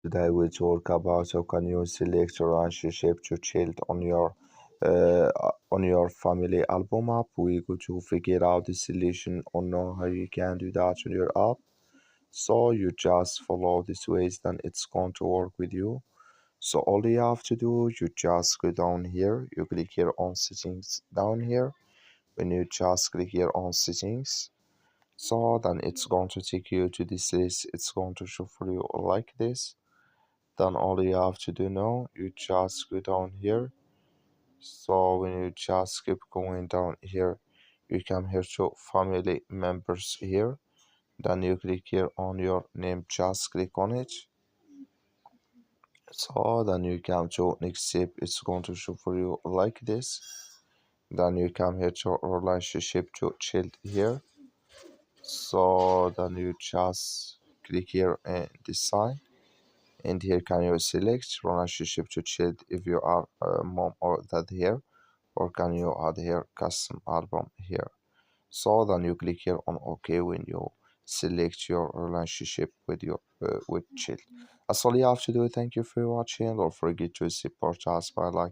Today we talk about how can you select a relationship to child on your family album app. We go to figure out the solution on how you can do that on your app. So you just follow these ways, then it's going to work with you. So all you have to do, you just go down here, you click here on settings down here. When you just click here on settings, so then it's going to take you to this list. It's going to show for you like this. Then all you have to do now, you just go down here. So when you just keep going down here, you come here to family members here. Then you click here on your name, just click on it. So then you come to next step, it's going to show for you like this. Then you come here to relationship to child here. So then you just click here and decide. And here can you select relationship to child if you are mom or dad here, or can you add here custom album here. So then you click here on OK when you select your relationship with your with child. That's all you have to do. Thank you for watching. Don't forget to support us by like